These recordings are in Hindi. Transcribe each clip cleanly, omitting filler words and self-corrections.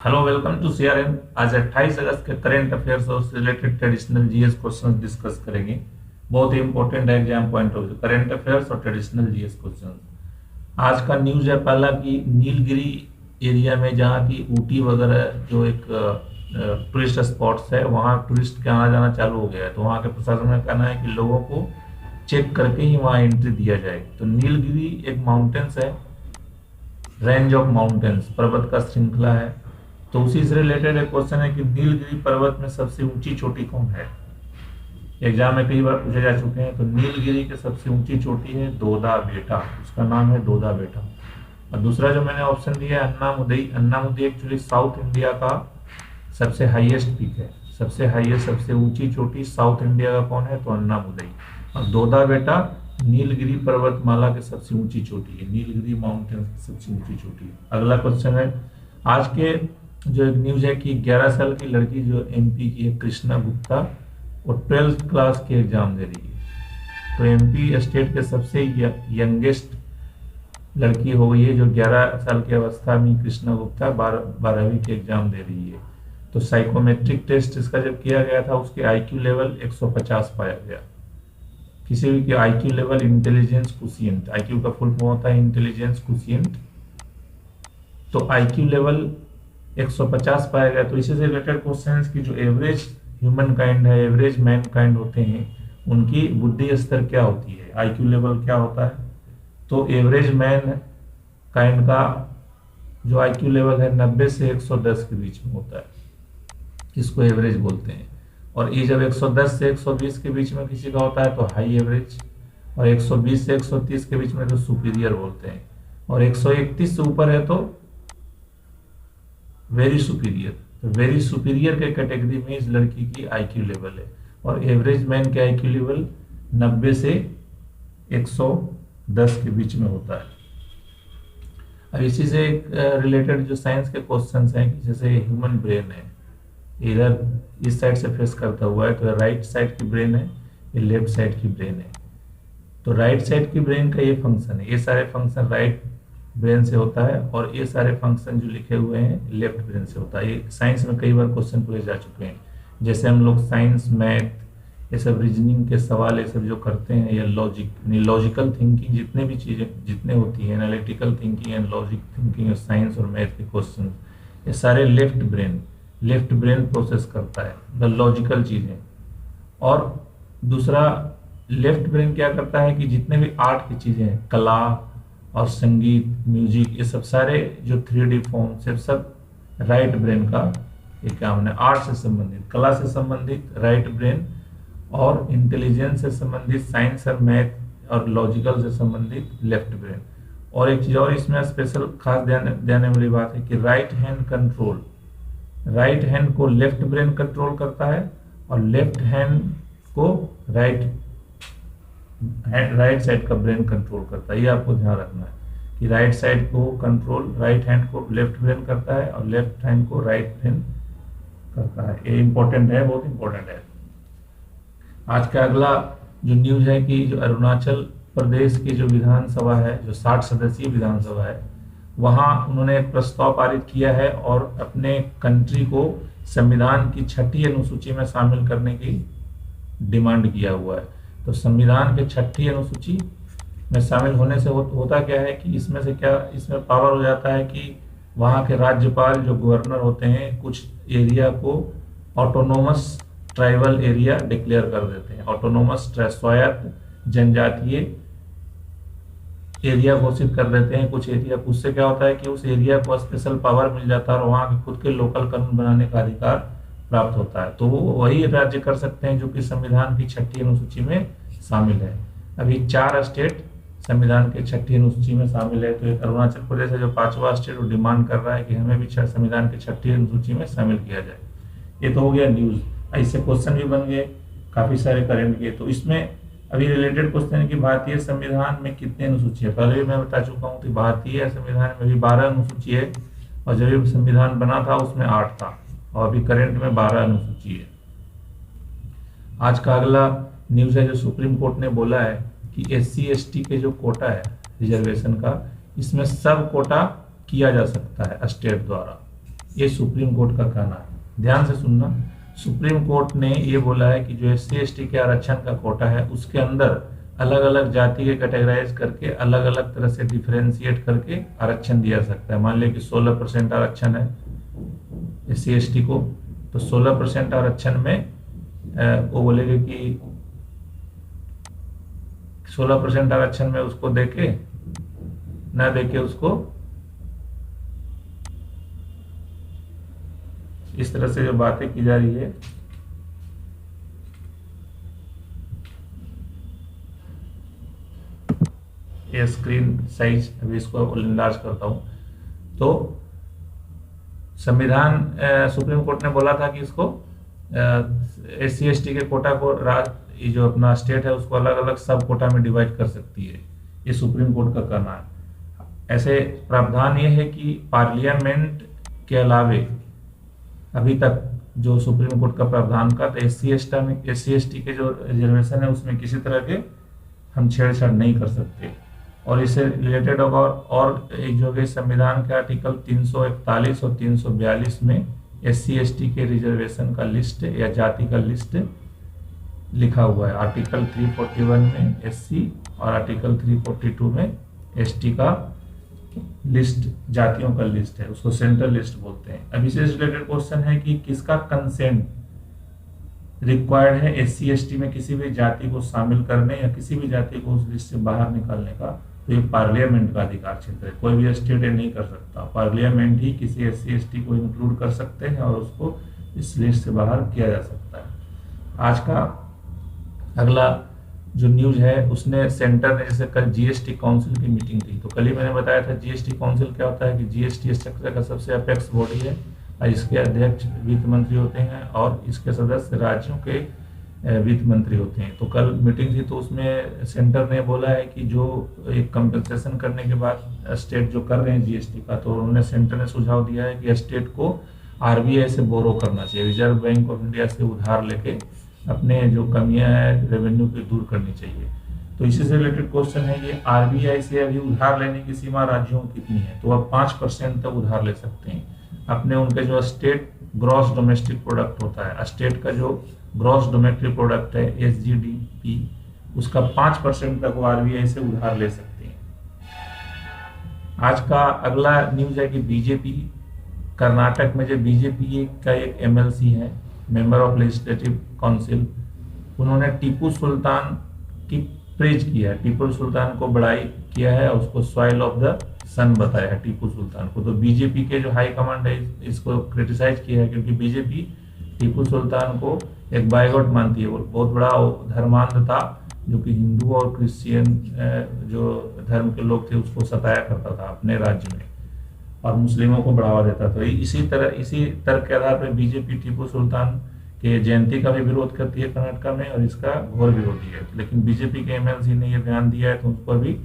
Hello, welcome to CRN. आज 28 अगस्त के करंट अफेयर्स और related traditional GS questions discuss करेंगे। बहुत ही इंपॉर्टेंट है exam point of view, current affairs और ट्रेडिशनल जीएस क्वेश्चंस। आज का न्यूज है पहला कि नीलगिरी एरिया में, जहाँ की ऊटी वगैरह जो एक टूरिस्ट स्पॉट्स है, वहाँ टूरिस्ट के आना जाना चालू हो गया है। तो वहाँ के प्रशासन का कहना है कि लोगों को चेक करके ही वहाँ एंट्री दिया जाए। तो नीलगिरी एक माउंटेन्स है, रेंज ऑफ माउंटेन्स, पर्वत का श्रृंखला है। तो उसी से रिलेटेड एक क्वेश्चन है कि नीलगिरी पर्वत में सबसे ऊंची चोटी कौन है। एग्जाम में कई बार पूछे जा चुके हैं। तो नीलगिरी की सबसे ऊंची चोटी है दोदा बेटा, उसका नाम है दोदा बेटा। और दूसरा जो मैंने ऑप्शन दिया है अन्नामुदई। अन्नामुदई एक्चुअली साउथ इंडिया का सबसे हाईएस्ट पीक है, सबसे हाईएस्ट, सबसे ऊंची चोटी साउथ इंडिया का कौन है, तो अन्नामुदई। और दोदा बेटा नीलगिरी पर्वतमाला की सबसे ऊंची चोटी है, नीलगिरी माउंटेन की सबसे ऊंची चोटी है। अगला क्वेश्चन है आज के जो एक न्यूज है कि 11 साल की लड़की जो एमपी की है, कृष्णा गुप्ता, वो 12th क्लास की एग्जाम दे रही है। तो एमपी स्टेट के सबसे यंगेस्ट लड़की हो गई है जो 11 साल की अवस्था में कृष्णा गुप्ता 12वीं की एग्जाम दे रही है। तो साइकोमेट्रिक टेस्ट इसका जब किया गया था, उसके आईक्यू लेवल 150 पाया गया। किसी भी की आईक्यू लेवल इंटेलिजेंस कुशिएंट, आईक्यू का फुल फॉर्म होता है इंटेलिजेंस कुशिएंट। तो आईक्यू लेवल 150 पाया गया। तो इसी से रिलेटेड क्वेश्चन की जो एवरेज ह्यूमन काइंड है, एवरेज मैन काइंड होते हैं, उनकी बुद्धि स्तर क्या होती है, आईक्यू लेवल क्या होता है। तो एवरेज मैन काइंड का जो आईक्यू लेवल है 90 से 110 के बीच में होता है, इसको एवरेज बोलते हैं। और ये जब 110 से 120 के बीच में किसी का होता है तो हाई एवरेज, और 120 से 130 के बीच में तो सुपीरियर बोलते हैं, और 131 से ऊपर है तो वेरी सुपीरियर। तो वेरी सुपीरियर के कैटेगरी में इस लड़की की आईक्यू लेवल है। और एवरेज मैन के आईक्यू लेवल 90 से 110 के बीच में होता है। अब इसी से रिलेटेड जो साइंस के क्वेश्चंस हैं कि जैसे ह्यूमन ब्रेन है, इधर इस साइड से फेस करता हुआ है, तो राइट साइड की ब्रेन है, ये लेफ्ट साइड की ब्रेन है। तो राइट साइड की ब्रेन का ये फंक्शन है, ये सारे फंक्शन राइट ब्रेन से होता है, और ये सारे फंक्शन जो लिखे हुए हैं लेफ्ट ब्रेन से होता है। ये साइंस में कई बार क्वेश्चन पूछे जा चुके हैं। जैसे हम लोग साइंस, मैथ, ये सब रीजनिंग के सवाल ये सब जो करते हैं, या लॉजिकल थिंकिंग, जितने भी चीज़ें जितने होती है, analytical thinking and logic thinking, science और मैथ के क्वेश्चन, ये सारे लेफ्ट ब्रेन प्रोसेस करता है, द लॉजिकल चीज़ें। और दूसरा, लेफ्ट ब्रेन क्या करता है कि जितने भी आर्ट की चीज़ें हैं, कला और संगीत, म्यूजिक, ये सब सारे जो 3D फॉर्म से सब राइट ब्रेन का ये क्या हमने आर्ट से संबंधित, कला से संबंधित राइट ब्रेन, और इंटेलिजेंस से संबंधित साइंस और मैथ और लॉजिकल से संबंधित लेफ्ट ब्रेन। और एक चीज़ और इसमें स्पेशल खास ध्यान देने वाली बात है कि राइट हैंड को लेफ्ट ब्रेन कंट्रोल करता है, और लेफ्ट हैंड को राइट साइड का ब्रेन कंट्रोल करता है। ये आपको ध्यान रखना है कि राइट साइड को कंट्रोल, राइट हैंड को लेफ्ट ब्रेन करता है, और लेफ्ट हैंड को राइट ब्रेन करता है। ये इंपॉर्टेंट है, बहुत इंपॉर्टेंट है। आज का अगला जो न्यूज है कि जो अरुणाचल प्रदेश की जो विधानसभा है, जो 60 सदस्यीय विधानसभा है, वहाँ उन्होंने एक प्रस्ताव पारित किया है और अपने कंट्री को संविधान की 6ठी अनुसूची में शामिल करने की डिमांड किया हुआ है। तो संविधान के 6ठी अनुसूची में शामिल होने से होता क्या है कि इसमें पावर हो जाता है कि वहाँ के राज्यपाल जो गवर्नर होते हैं, कुछ एरिया को ऑटोनोमस ट्राइबल एरिया डिक्लेयर कर देते हैं, ऑटोनोमस स्वायत्त जनजातीय एरिया घोषित कर देते हैं कुछ एरिया। उससे क्या होता है कि उस एरिया को स्पेशल पावर मिल जाता है और वहाँ के खुद के लोकल कानून बनाने का अधिकार प्राप्त होता है। तो वो वही राज्य कर सकते हैं जो कि संविधान की 6ठी अनुसूची में शामिल है। अभी 4 स्टेट संविधान के 6ठी अनुसूची में शामिल है। तो एक अरुणाचल प्रदेश है जो 5वां स्टेट, वो डिमांड कर रहा है कि हमें भी संविधान की 6ठी अनुसूची में शामिल किया जाए। ये तो हो गया न्यूज। ऐसे क्वेश्चन भी बन गए काफी सारे करंट के। तो इसमें अभी रिलेटेड क्वेश्चन है कि भारतीय संविधान में कितने अनुसूची है। पहले भी मैं बता चुका हूँ कि भारतीय संविधान में भी 12 अनुसूची है, और जब संविधान बना था उसमें 8 था, और अभी करंट में 12 अनुसूची है। आज का अगला न्यूज है जो सुप्रीम कोर्ट ने बोला है कि SC/ST के जो कोटा है रिजर्वेशन का, इसमें सब कोटा किया जा सकता है स्टेट द्वारा। ये सुप्रीम कोर्ट का कहना है। ध्यान से सुनना, सुप्रीम कोर्ट ने ये बोला है कि जो SC/ST के आरक्षण का कोटा है उसके अंदर अलग अलग जाति के कैटेगराइज करके अलग अलग तरह से डिफरेंशिएट करके आरक्षण दिया जा सकता है। मान लिया कि 16% आरक्षण है SC/ST को, तो 16% आरक्षण में वो बोलेगा कि 16% आरक्षण में उसको देके ना देके उसको इस तरह से जो बातें की जा रही है, ये स्क्रीन साइज अभी इसको इनलार्ज करता हूं। तो संविधान सुप्रीम कोर्ट ने बोला था कि इसको SC/ST के कोटा को ये जो अपना स्टेट है उसको अलग अलग सब कोटा में डिवाइड कर सकती है, ये सुप्रीम कोर्ट का कहना है। ऐसे प्रावधान ये है कि पार्लियामेंट के अलावे अभी तक जो सुप्रीम कोर्ट का प्रावधान का, तो SC/ST के जो रिजर्वेशन है उसमें किसी तरह के हम छेड़छाड़ नहीं कर सकते। और इससे रिलेटेड होगा और एक जो है संविधान के आर्टिकल 341 और 342 में SC/ST के रिजर्वेशन का लिस्ट या जाति का लिस्ट लिखा हुआ है। आर्टिकल 341 में SC और आर्टिकल 342 में ST का लिस्ट, जातियों का लिस्ट है, उसको सेंट्रल लिस्ट बोलते हैं। अभी से रिलेटेड क्वेश्चन है कि किसका कंसेंट रिक्वायर्ड है SC/ST में किसी भी जाति को शामिल करने या किसी भी जाति को उस लिस्ट से बाहर निकालने का, तो ये पार्लियामेंट का अधिकार क्षेत्र है। कोई भी स्टेट नहीं कर सकता, पार्लियामेंट ही किसी SC/ST को इंक्लूड कर सकते हैं और उसको इस लिस्ट से बाहर किया जा सकता है। आज का अगला जो न्यूज है, उसने सेंटर ने जैसे कल GST काउंसिल की मीटिंग थी, तो कल ही मैंने बताया था GST काउंसिल क्या होता है कि GST स्ट्रक्चर का सबसे अपेक्स बॉडी है, इसके अध्यक्ष वित्त मंत्री होते हैं और इसके सदस्य राज्यों के वित्त मंत्री होते हैं। तो कल मीटिंग थी, तो उसमें सेंटर ने बोला है कि जो एक कंपनसेशन करने के बाद स्टेट जो कर रहे हैं GST का, तो उन्होंने सेंटर ने सुझाव दिया है कि स्टेट को RBI से बोरो करना चाहिए, रिजर्व बैंक ऑफ इंडिया से उधार लेके अपने जो कमियां हैं रेवेन्यू की दूर करनी चाहिए। तो इसी से रिलेटेड क्वेश्चन है कि RBI से अभी उधार लेने की सीमा राज्यों की कितनी है, तो अब 5% तक उधार ले सकते हैं अपने उनके जो स्टेट ग्रॉस डोमेस्टिक प्रोडक्ट होता है, स्टेट का जो ग्रॉस डोमेस्टिक प्रोडक्ट है SGDP, उसका 5% तक वो RBI से उधार ले सकते हैं। आज का अगला न्यूज है कि बीजेपी कर्नाटक में जो बीजेपी का एक MLC है, मेंबर ऑफ लेजिस्लेटिव काउंसिल, उन्होंने टीपू सुल्तान की प्रेज किया है, टीपू सुल्तान को बड़ाई किया है, उसको सॉइल ऑफ द सन बताया है टीपू सुल्तान को। तो बीजेपी के जो हाई कमांड है इसको क्रिटिसाइज किया है, क्योंकि बीजेपी टीपू सुल्तान को एक बायगॉट मानती है। वो बहुत बड़ा धर्मांध था जो कि हिंदू और क्रिश्चियन जो धर्म के लोग थे उसको सताया करता था अपने राज्य में और मुस्लिमों को बढ़ावा देता था। इसी तर्क के आधार पर बीजेपी टीपू सुल्तान के जयंती का भी विरोध करती है कर्नाटक में और इसका घोर विरोधी है। लेकिन बीजेपी के MLC ने ये बयान दिया है तो उसको भी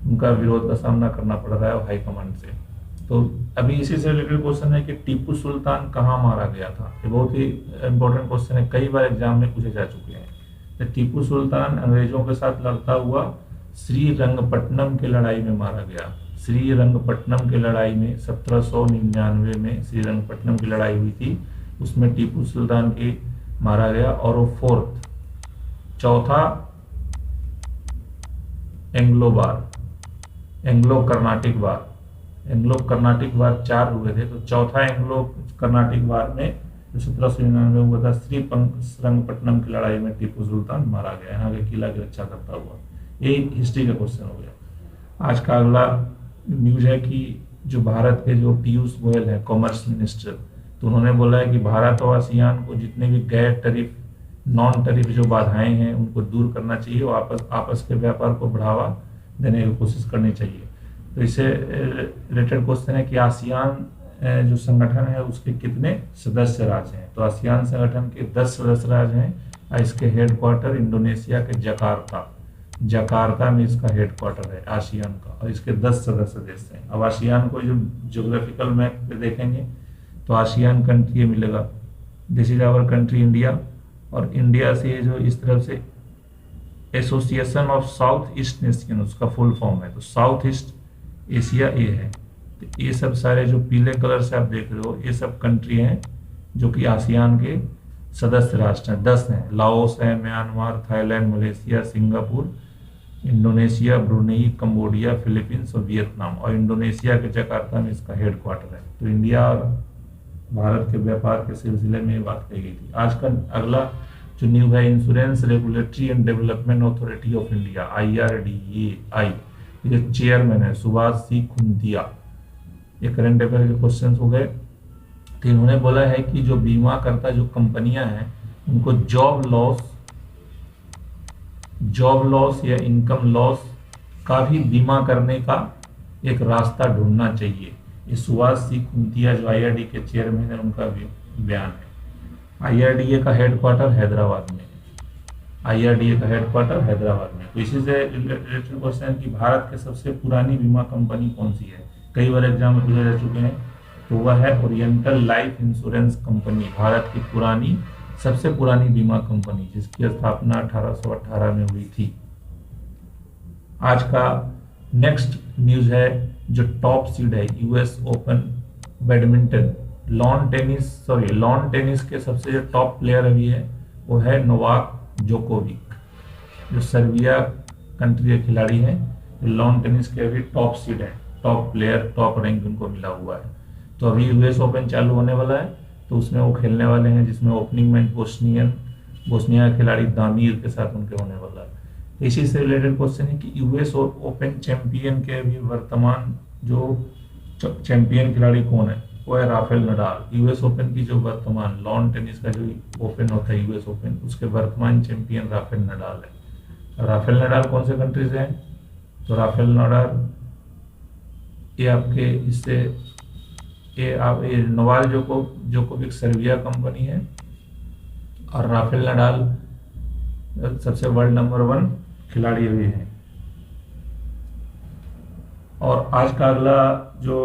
उनका विरोध का सामना करना पड़ रहा है हाईकमांड से। तो अभी इसी से रिलेटेड क्वेश्चन है कि टीपू सुल्तान कहाँ मारा गया था, ये बहुत ही इंपॉर्टेंट क्वेश्चन है, कई बार एग्जाम में पूछे जा चुके हैं। तो टीपू सुल्तान अंग्रेजों के साथ लड़ता हुआ श्रीरंगपट्टनम की लड़ाई में मारा गया। श्रीरंगपट्टनम की लड़ाई में 1799 में श्रीरंगपट्टनम की लड़ाई हुई थी, उसमें टीपू सुल्तान की मारा गया और वो चौथा एंग्लो कर्नाटिक वार 4 हुए थे, तो चौथा एंग्लो कर्नाटिक वार में जो 1799 हुआ था श्रीरंगपट्टनम की लड़ाई में टीपू सुल्तान मारा गया, यहाँ के किला की रक्षा करता हुआ। यही हिस्ट्री का क्वेश्चन हो गया। आज का अगला न्यूज है कि जो भारत के जो पीयूष गोयल है कॉमर्स मिनिस्टर, तो उन्होंने बोला है कि भारत और आसियान को जितने भी गैर टैरिफ नॉन टैरिफ जो बाधाएं हैं उनको दूर करना चाहिए और आपस के व्यापार को बढ़ावा देने की कोशिश करनी चाहिए। तो इससे रिलेटेड क्वेश्चन है कि आसियान जो संगठन है उसके कितने सदस्य राज्य हैं, तो आसियान संगठन के 10 सदस्य राज्य हैं और इसके हेडक्वार्टर इंडोनेशिया के जकार्ता में इसका हेडक्वार्टर है आसियान का, और इसके 10 सदस्य देश हैं। अब आसियान को जो ज्योग्राफिकल मैप पे देखेंगे तो आसियान कंट्री मिलेगा, this is our country India, और इंडिया से जो इस तरफ से association of south east nation उसका फुल फॉर्म है, तो साउथ ईस्ट एशिया ये है, तो ये सब सारे जो पीले कलर से आप देख रहे हो ये सब कंट्री हैं जो कि आसियान के सदस्य राष्ट्र हैं, 10 हैं। लाओस है, Myanmar, Thailand, Malaysia, Singapore, Indonesia, Brunei, Cambodia, Philippines और वियतनाम। और इंडोनेशिया के जकार्ता में इसका हेडक्वार्टर है। तो इंडिया और भारत के व्यापार के सिलसिले में ये बात कही गई थी। आज का अगला जो न्यूज है, insurance regulatory and development authority of India IRDAI, ये चेयरमैन है सुभाष सी खुंतिया। ये करंट अफेयर के क्वेश्चन हो गए। तो इन्होंने बोला है कि जो बीमा करता जो कंपनियां हैं उनको जॉब लॉस या इनकम लॉस का भी बीमा करने का एक रास्ता ढूंढना चाहिए। ये सुभाष सी खुंतिया जो IRDA के चेयरमैन है उनका बयान है। IRDA का हेडक्वार्टर हैदराबाद में है। IRDA का हेडक्वार्टर हैदराबाद में। तो इसी से रिलेटेड क्वेश्चन कि भारत की सबसे पुरानी बीमा कंपनी कौन सी है, कई बार एग्जाम में पूछे जा चुके हैं। तो वह है oriental life insurance company, Bharat की सबसे पुरानी बीमा कंपनी, जिसकी स्थापना 1818 में हुई थी। आज का नेक्स्ट न्यूज है जो टॉप सीड है US open badminton lawn tennis के सबसे जो टॉप प्लेयर अभी है वो है नोवाक जोकोविक, जो सर्बिया कंट्री के खिलाड़ी हैं। लॉन टेनिस के अभी टॉप सीड है, टॉप प्लेयर, टॉप रैंक उनको मिला हुआ है। तो अभी US ओपन चालू होने वाला है, तो उसमें वो खेलने वाले हैं, जिसमें ओपनिंग मैच बोस्निया के खिलाड़ी दामिर के साथ उनके होने वाला है। इसी से रिलेटेड क्वेश्चन है कि US ओपन चैंपियन के अभी वर्तमान जो चैंपियन खिलाड़ी कौन है, वो है राफेल नडाल। US ओपन की जो वर्तमान लॉन टेनिस का जो ओपन होता है US ओपन, उसके वर्तमान चैंपियन राफेल नडाल है। राफेल नडाल कौन से कंट्री से हैं, तो राफेल नडाल ये आपके इससे ये नोवाक जोकोविक सर्बिया कंपनी है, और राफेल नडाल सबसे वर्ल्ड नंबर 1 खिलाड़ी हुए हैं। और आज का अगला जो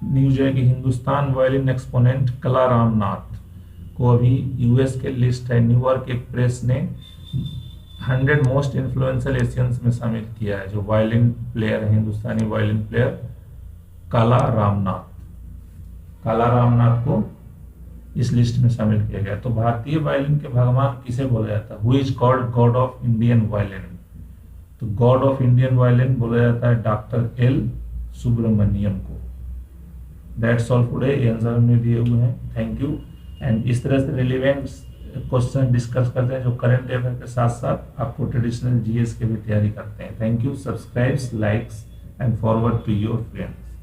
न्यूज है कि हिंदुस्तान वायलिन एक्सपोनेंट कला रामनाथ को अभी US के लिस्ट है, न्यूयॉर्क एक प्रेस ने 100 मोस्ट इन्फ्लुएंशियल एशियंस में शामिल किया है। जो वायलिन प्लेयर है, हिंदुस्तानी वायलिन प्लेयर काला रामनाथ को इस लिस्ट में शामिल किया गया। तो भारतीय वायलिन के भगवान किसे बोला जाता है, who is called God of Indian violin. तो गॉड ऑफ इंडियन वायलिन बोला जाता है डॉक्टर L सुब्रमण्यम को। दैट्स ऑल टुडे, ये आंसर हमने दिए हुए हैं। Thank you. एंड इस तरह से रिलेवेंट क्वेश्चन डिस्कस करते हैं जो करंट अफेयर के साथ साथ आपको ट्रेडिशनल GS की भी तैयारी करते हैं। Thank you. Subscribe, likes and forward to your friends.